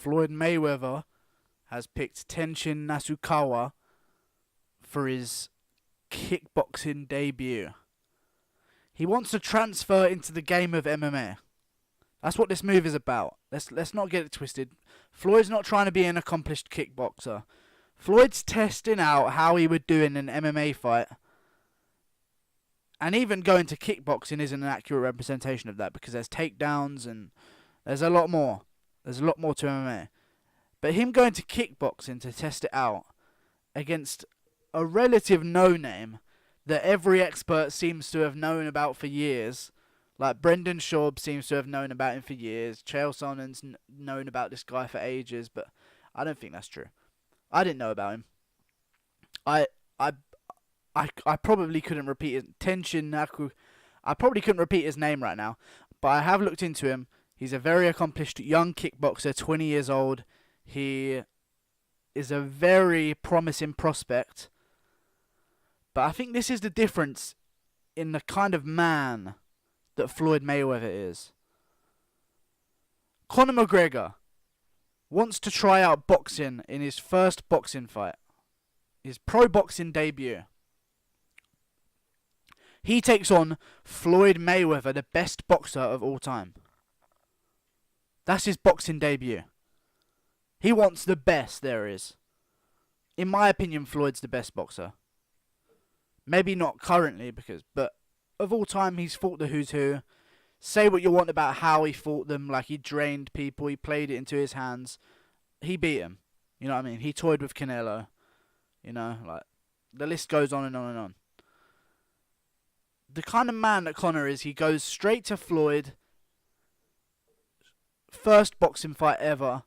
Floyd Mayweather has picked Tenshin Nasukawa for his kickboxing debut. He wants to transfer into the game of MMA. That's what this move is about. Let's not get it twisted. Floyd's not trying to be an accomplished kickboxer. Floyd's testing out how he would do in an MMA fight. And even going to kickboxing isn't an accurate representation of that because there's takedowns and there's a lot more. There's a lot more to MMA. But him going to kickboxing to test it out against a relative no-name that every expert seems to have known about for years. Like Brendan Schaub seems to have known about him for years. Chael Sonnen's known about this guy for ages, but I don't think that's true. I didn't know about him. I probably couldn't repeat his Tenshin Naku. I probably couldn't repeat his name right now, but I have looked into him. He's a very accomplished young kickboxer, 20 years old. He is a very promising prospect. But I think this is the difference in the kind of man that Floyd Mayweather is. Conor McGregor wants to try out boxing in his first boxing fight. His pro boxing debut. He takes on Floyd Mayweather, the best boxer of all time. That's his boxing debut. He wants the best there is. In my opinion, Floyd's the best boxer. Maybe not currently, but of all time, he's fought the who's who. Say what you want about how he fought them, like he drained people, he played it into his hands. He beat him. You know what I mean? He toyed with Canelo. You know, like the list goes on and on and on. The kind of man that Conor is, he goes straight to Floyd. First boxing fight ever.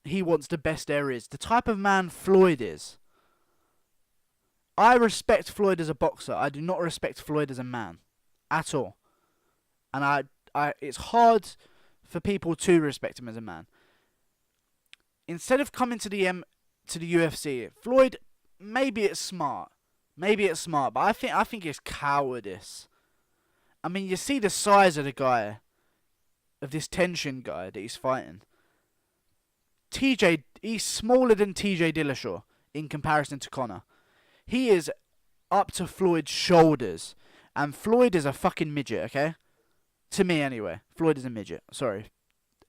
He wants the best there is. The type of man Floyd is. I respect Floyd as a boxer. I do not respect Floyd as a man. At all. And it's hard for people to respect him as a man. Instead of coming to the UFC, Floyd, maybe it's smart. But I think it's cowardice. I mean, you see the size of the guy, of this Tenshin guy that he's fighting. He's smaller than TJ Dillashaw in comparison to Conor. He is up to Floyd's shoulders. And Floyd is a fucking midget, okay? To me, anyway. Floyd is a midget. Sorry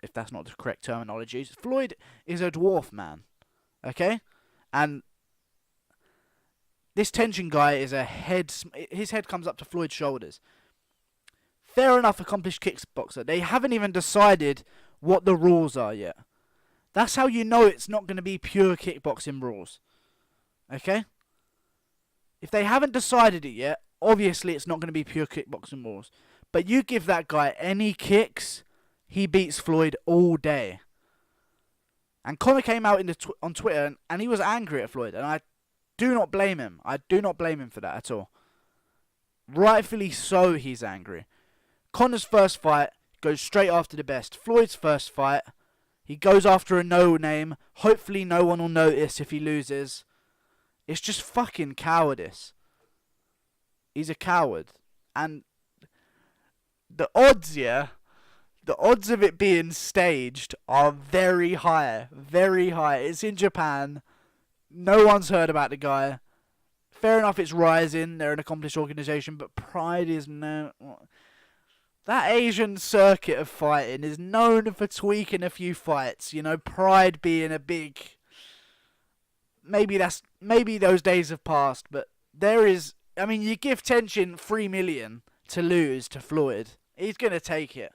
if that's not the correct terminology. Floyd is a dwarf man, okay? And this Tenshin guy is his head comes up to Floyd's shoulders. Fair enough, accomplished kickboxer. They haven't even decided what the rules are yet. That's how you know it's not going to be pure kickboxing rules. Okay? If they haven't decided it yet, obviously it's not going to be pure kickboxing rules. But you give that guy any kicks, he beats Floyd all day. And Conor came out on Twitter and he was angry at Floyd. And I do not blame him. I do not blame him for that at all. Rightfully so, he's angry. Conor's first fight goes straight after the best. Floyd's first fight, he goes after a no-name. Hopefully no one will notice if he loses. It's just fucking cowardice. He's a coward. And the odds, the odds of it being staged are very high. Very high. It's in Japan. No one's heard about the guy. Fair enough, it's Rising. They're an accomplished organisation, but Pride is no... That Asian circuit of fighting is known for tweaking a few fights. You know, Pride being a big... Maybe those days have passed, but there is... I mean, you give Tenshin $3 million to lose to Floyd. He's going to take it.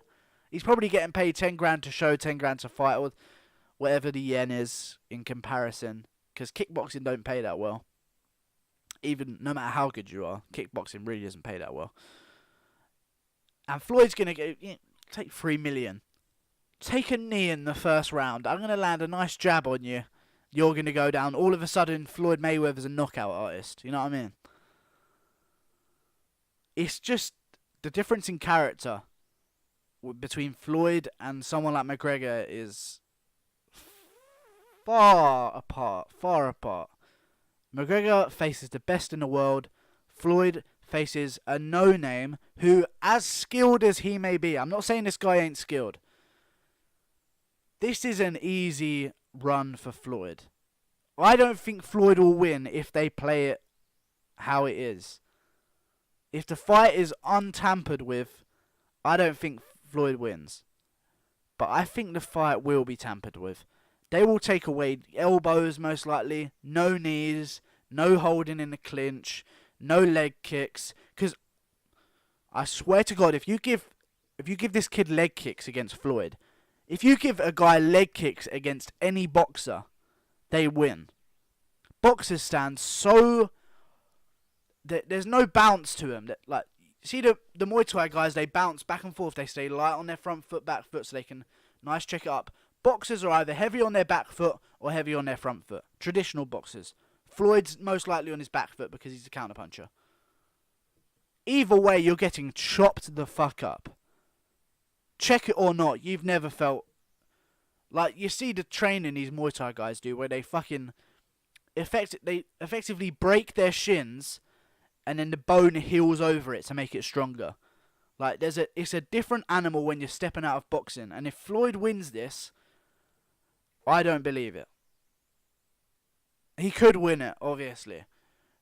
He's probably getting paid 10 grand to show, 10 grand to fight, or whatever the yen is in comparison. Because kickboxing don't pay that well. Even, no matter how good you are, kickboxing really doesn't pay that well. And Floyd's going to take $3 million. Take a knee in the first round. I'm going to land a nice jab on you. You're going to go down. All of a sudden, Floyd Mayweather's a knockout artist. You know what I mean? It's just the difference in character between Floyd and someone like McGregor is far apart. McGregor faces the best in the world. Floyd faces a no-name who, as skilled as he may be, I'm not saying this guy ain't skilled. this is an easy run for Floyd. I don't think Floyd will win if they play it how it is. If the fight is untampered with, I don't think Floyd wins. But I think the fight will be tampered with. They will take away elbows most likely, no knees, no holding in the clinch, no leg kicks. Because I swear to God, if you give this kid leg kicks against Floyd, if you give a guy leg kicks against any boxer, they win. Boxers stand so... There's no bounce to them. Like, see the Muay Thai guys, they bounce back and forth. They stay light on their front foot, back foot, so they can nice check it up. Boxers are either heavy on their back foot or heavy on their front foot. Traditional boxers. Floyd's most likely on his back foot because he's a counterpuncher. Either way, you're getting chopped the fuck up. Check it or not, you've never felt... Like, you see the training these Muay Thai guys do where they fucking... They effectively break their shins and then the bone heals over it to make it stronger. Like, it's a different animal when you're stepping out of boxing. And if Floyd wins this, I don't believe it. He could win it, obviously.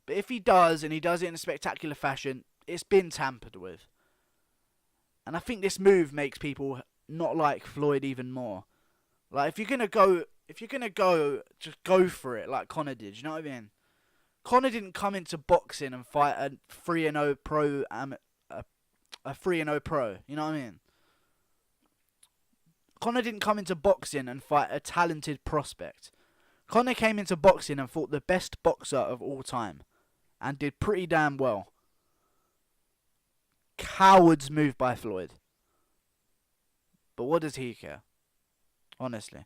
But if he does, and he does it in a spectacular fashion, it's been tampered with. And I think this move makes people not like Floyd even more. Like, if you're gonna go, just go for it like Conor did, you know what I mean? Conor didn't come into boxing and fight a 3-0 pro, a 3-0 pro, you know what I mean? Conor didn't come into boxing and fight a talented prospect. Conor came into boxing and fought the best boxer of all time. And did pretty damn well. Coward's move by Floyd. But what does he care? Honestly.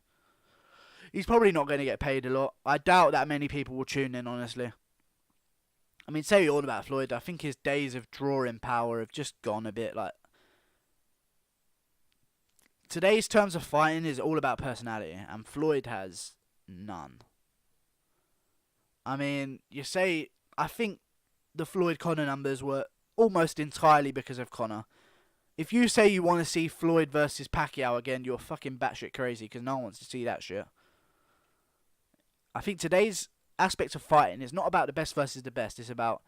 He's probably not going to get paid a lot. I doubt that many people will tune in, honestly. I mean, say all about Floyd. I think his days of drawing power have just gone a bit. Like, today's terms of fighting is all about personality, and Floyd has none. I mean, I think the Floyd-Conor numbers were almost entirely because of Conor. If you say you want to see Floyd versus Pacquiao again, you're fucking batshit crazy, because no one wants to see that shit. I think today's aspect of fighting is not about the best versus the best. It's about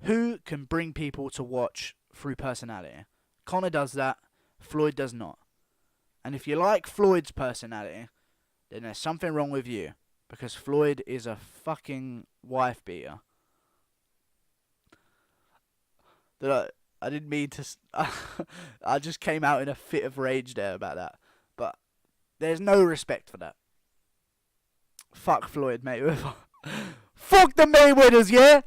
who can bring people to watch through personality. Conor does that. Floyd does not. And if you like Floyd's personality, then there's something wrong with you. Because Floyd is a fucking wife beater. I didn't mean to... I just came out in a fit of rage there about that. But there's no respect for that. Fuck Floyd Mayweather. Fuck the Mayweathers, yeah?